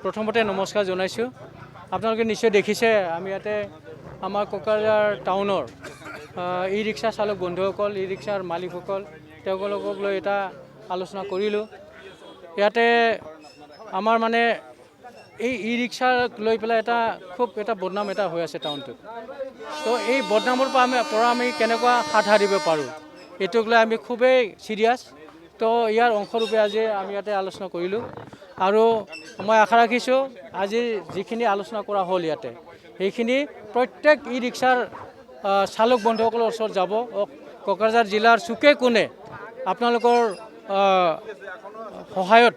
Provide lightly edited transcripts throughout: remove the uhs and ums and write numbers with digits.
প্ৰথমতে নমস্কাৰ জনাইছোঁ। আপোনালোকে নিশ্চয় দেখিছে আমি ইয়াতে আমাৰ কোকৰাঝাৰ টাউনৰ ই ৰিক্সা চালক বন্ধুসকল, ই ৰিক্সাৰ মালিকসকল, তেওঁলোকক লৈ এটা আলোচনা কৰিলোঁ। ইয়াতে আমাৰ মানে এই ই ৰিক্সাক লৈ পেলাই খুব এটা বদনাম এটা হৈ আছে টাউনটোত। তো এই বদনামৰ পৰা আমি কেনেকুৱা হাত সাৰিব পাৰোঁ, এইটোক লৈ আমি খুবেই চিৰিয়াছ। তো ইয়াৰ অংশৰূপে আজি আমি ইয়াতে আলোচনা কৰিলোঁ আৰু মই আশা ৰাখিছোঁ আজি যিখিনি আলোচনা কৰা হ'ল ইয়াতে সেইখিনি প্ৰত্যেক ই ৰিক্সাৰ চালক বন্ধুসকলৰ ওচৰত যাব। কোকৰাঝাৰ জিলাৰ চুকে কোণে আপোনালোকৰ সহায়ত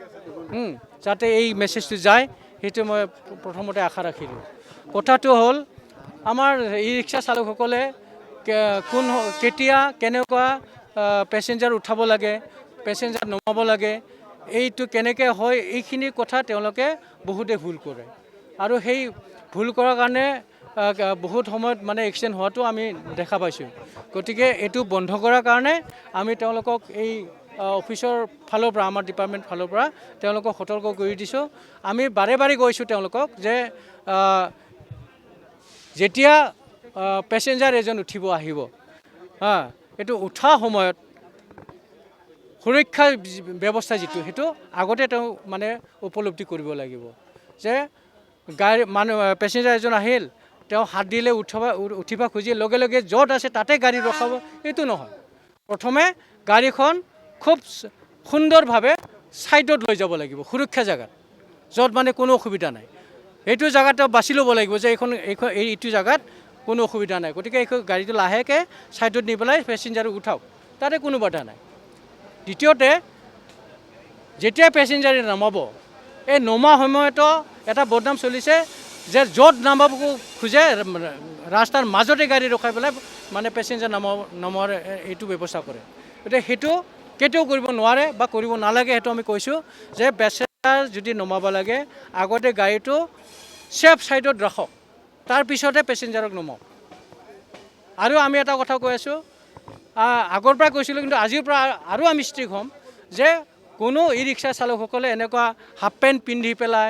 যাতে এই মেছেজটো যায় সেইটো মই প্ৰথমতে আশা ৰাখিলোঁ। কথাটো হ'ল আমাৰ ই ৰিক্সা চালকসকলে কেতিয়া কেনেকুৱা পেচেঞ্জাৰ উঠাব লাগে, পেচেঞ্জাৰ নমাব লাগে, এইটো কেনেকৈ হয় এইখিনি কথা তেওঁলোকে বহুতে ভুল কৰে আৰু সেই ভুল কৰাৰ কাৰণে বহুত সময়ত মানে এক্সিডেণ্ট হোৱাটো আমি দেখা পাইছোঁ। গতিকে এইটো বন্ধ কৰাৰ কাৰণে আমি তেওঁলোকক এই অফিচৰ ফালৰ পৰা, আমাৰ ডিপাৰ্টমেণ্ট ফালৰ পৰা তেওঁলোকক সতৰ্ক কৰি দিছোঁ। আমি বাৰে বাৰে কৈছোঁ তেওঁলোকক যে যেতিয়া পেচেঞ্জাৰ এজন উঠিব আহিব, এইটো উঠা সময়ত সুৰক্ষা ব্যৱস্থা যিটো সেইটো আগতে তেওঁ মানে উপলব্ধি কৰিব লাগিব যে পেচেঞ্জাৰ এজন আহিল, তেওঁ হাত দিলে উঠিব খুজি লগে লগে য'ত আছে তাতে গাড়ী ৰখাব, এইটো নহয়। প্ৰথমে গাড়ীখন খুব সুন্দৰভাৱে ছাইডত লৈ যাব লাগিব, সুৰক্ষা জেগাত য'ত মানে কোনো অসুবিধা নাই। এইটো জেগাত তেওঁ বাছি ল'ব লাগিব যে এইটো জেগাত কোনো অসুবিধা নাই, গতিকে এই গাড়ীটো লাহেকৈ ছাইডত নি পেলাই পেচেঞ্জাৰক উঠাওক, তাতে কোনো বাধা নাই। দ্বিতীয়তে, যেতিয়া পেচেঞ্জাৰে নামাব, এই নমা সময়তো এটা বদনাম চলিছে যে য'ত নামাব খোজে ৰাস্তাৰ মাজতে গাড়ী ৰখাই পেলাই মানে পেচেঞ্জাৰ নমোৱাৰ এইটো ব্যৱস্থা কৰে। গতিকে সেইটো কেতিয়াও কৰিব নোৱাৰে বা কৰিব নালাগে, সেইটো আমি কৈছোঁ যে পেচেঞ্জাৰ যদি নমাব লাগে আগতে গাড়ীটো ছেফ ছাইডত ৰাখক, তাৰপিছতে পেচেঞ্জাৰক নমাওক। আৰু আমি এটা কথা কৈ আছোঁ, আগৰ পৰা কৈছিলোঁ কিন্তু আজিৰ পৰা আৰু আমি ষ্ট্ৰিক্ট হ'ম যে কোনো ই ৰিক্সা চালকসকলে এনেকুৱা হাফ পেণ্ট পিন্ধি পেলাই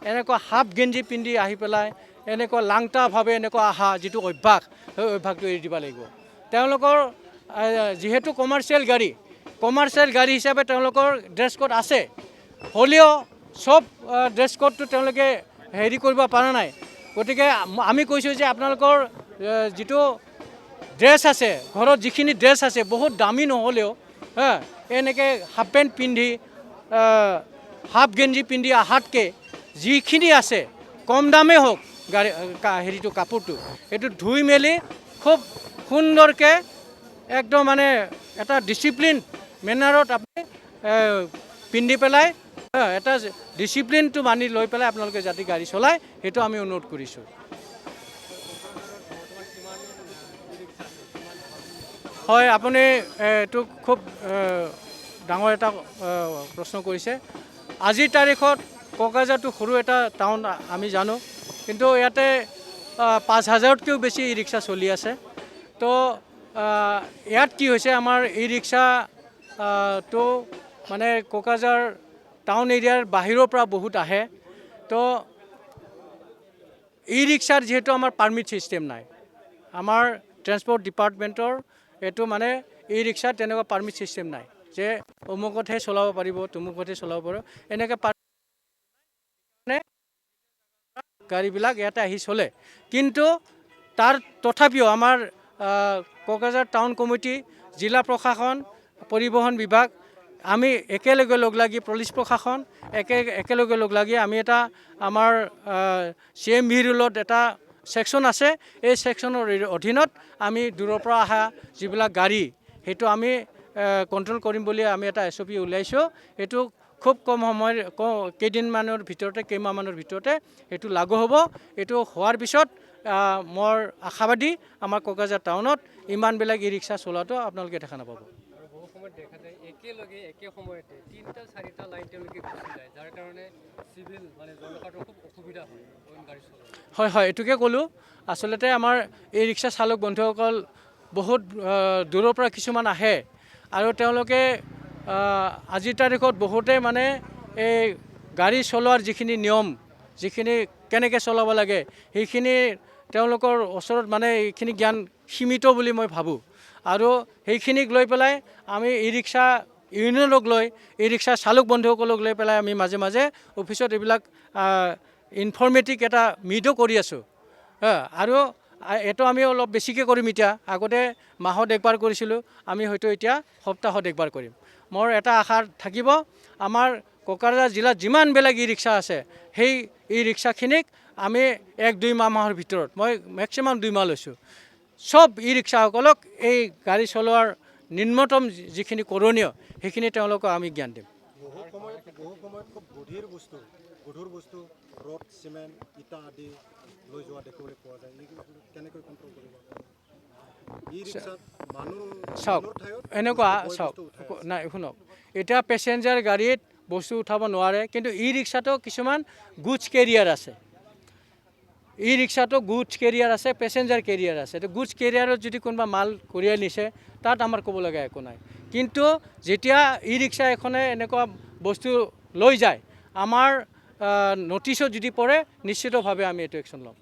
এনেকুৱা হাফ গেঞ্জি পিন্ধি আহি পেলাই এনেকুৱা লাংটাভাৱে এনেকুৱা অহা যিটো অভ্যাস, সেই অভ্যাসটো এৰি দিব লাগিব। তেওঁলোকৰ যিহেতু কমাৰ্চিয়েল গাড়ী হিচাপে তেওঁলোকৰ ড্ৰেছ কোড আছে, হ'লেও চব ড্ৰেছ কোডটো তেওঁলোকে হেৰি কৰিব পৰা নাই। গতিকে আমি কৈছোঁ যে আপোনালোকৰ যিটো ড্ৰেছ আছে, ঘৰত যিখিনি ড্ৰেছ আছে বহুত দামী নহ'লেও এনেকৈ হাফ পেণ্ট পিন্ধি হাফ গেঞ্জি পিন্ধি অহাতকৈ যিখিনি আছে কম দামেই হওক হেৰিটো কাপোৰটো, সেইটো ধুই মেলি খুব সুন্দৰকৈ একদম মানে এটা ডিচিপ্লিন মেনাৰত আপুনি পিন্ধি পেলাই এটা ডিচিপ্লিনটো মানি লৈ পেলাই আপোনালোকে যাতে গাড়ী চলায় সেইটো আমি অনুৰোধ কৰিছোঁ। হয়, আপুনি এইটো খুব ডাঙৰ এটা প্ৰশ্ন কৰিছে। আজিৰ তাৰিখত কোকৰাঝাৰটো সৰু এটা টাউন আমি জানো, কিন্তু ইয়াতে ৫,০০০তকৈও বেছি ই ৰিক্সা চলি আছে। তো ইয়াত কি হৈছে, আমাৰ ই ৰিক্সাটো মানে কোকৰাঝাৰ টাউন এৰিয়াৰ বাহিৰৰ পৰা বহুত আহে। তো ই ৰিক্সাৰ যিহেতু আমাৰ পাৰ্মিট ছিষ্টেম নাই, আমাৰ ট্ৰেন্সপৰ্ট ডিপাৰ্টমেণ্টৰ এইটো মানে ই ৰিক্সাৰ তেনেকুৱা পাৰ্মিট ছিষ্টেম নাই যে অমুকতহে চলাব পাৰিব, তমুকতহে চলাব পাৰিব, এনেকৈ গাড়ীবিলাক ইয়াতে আহি চলে। কিন্তু তথাপিও আমাৰ কোকৰাঝাৰ টাউন কমিটি, জিলা প্ৰশাসন, পৰিবহণ বিভাগ, আমি একেলগে লগ লাগি পুলিচ প্ৰশাসন একেলগে লগ লাগি আমি এটা আমাৰ CMV ৰুলত এটা ছেকশ্যন আছে, এই ছেকশ্যনৰ অধীনত আমি দূৰৰ পৰা অহা যিবিলাক গাড়ী সেইটো আমি কণ্ট্ৰল কৰিম বুলি আমি এটা SOP উলিয়াইছোঁ। এইটো খুব কম সময়ৰ কেইমাহমানৰ ভিতৰতে এইটো লাগু হ'ব। এইটো হোৱাৰ পিছত মই আশাবাদী আমাৰ কোকৰাঝাৰ টাউনত ইমানবিলাক ই ৰিক্সা চলোৱাটো আপোনালোকে দেখা নাপাব। বহু সময়ত দেখা যায় একেলগে একে সময়তে ৩-৪টা লাইন তেওঁলোকে গুচি যায়, যাৰ কাৰণে চিভিল মানে জনসাধাৰণৰ খুব অসুবিধা হয় গাড়ী চলোৱা। হয়, এইটোকে ক'লোঁ। আচলতে আমাৰ ই ৰিক্সা চালক বন্ধুসকল বহুত দূৰৰ পৰা কিছুমান আহে আৰু তেওঁলোকে আজিৰ তাৰিখত বহুতে মানে এই গাড়ী চলোৱাৰ যিখিনি নিয়ম, যিখিনি কেনেকৈ চলাব লাগে, সেইখিনি তেওঁলোকৰ ওচৰত মানে এইখিনি জ্ঞান সীমিত বুলি মই ভাবোঁ। আৰু সেইখিনিক লৈ পেলাই আমি ই ৰিক্সা ইউনিয়নক লৈ, ই ৰিক্সা চালক বন্ধুসকলক লৈ পেলাই আমি মাজে মাজে অফিচত এইবিলাক ইনফৰ্মেটিভ এটা মিটো কৰি আছোঁ। আৰু এইটো আমি অলপ বেছিকৈ কৰিম এতিয়া। আগতে মাহত একবাৰ কৰিছিলোঁ, আমি হয়তো এতিয়া সপ্তাহত একবাৰ কৰিম। মোৰ এটা আশা থাকিব, আমাৰ কোকৰাঝাৰ জিলাত যিমানবিলাক ই ৰিক্সা আছে, সেই ই ৰিক্সাখিনিক আমি 1-2 মাহৰ ভিতৰত, মই মেক্সিমাম 2 মাহ লৈছোঁ, চব ই ৰিক্সাসকলক এই গাড়ী চলোৱাৰ নিম্নতম যিখিনি কৰণীয় সেইখিনি তেওঁলোকক আমি জ্ঞান দিম। বহু সময়ত খুব গধুৰ বস্তু ৰড, চিমেণ্ট, ইটা আদি লৈ যোৱা দেখিবলৈ পোৱা যায়। কেনেকৈ কণ্ট্ৰল কৰিব? ই ৰিক্সাত চাওক, এনেকুৱা চাওক, নাই শুনক, এতিয়া পেচেঞ্জাৰ গাড়ীত বস্তু উঠাব নোৱাৰে, কিন্তু ই ৰিক্সাতো কিছুমান গুডছ কেৰিয়াৰ আছে। ই ৰিক্সাতো গুডছ কেৰিয়াৰ আছে, পেচেঞ্জাৰ কেৰিয়াৰ আছে। তো গুডছ কেৰিয়াৰত যদি কোনোবা মাল কঢ়িয়াই নিছে, তাত আমাৰ ক'ব লগা একো নাই। কিন্তু যেতিয়া ই ৰিক্সা এখনে এনেকুৱা বস্তু লৈ যায়, আমাৰ নটিচত যদি পৰে, নিশ্চিতভাৱে আমি এইটো একশ্যন ল'ম।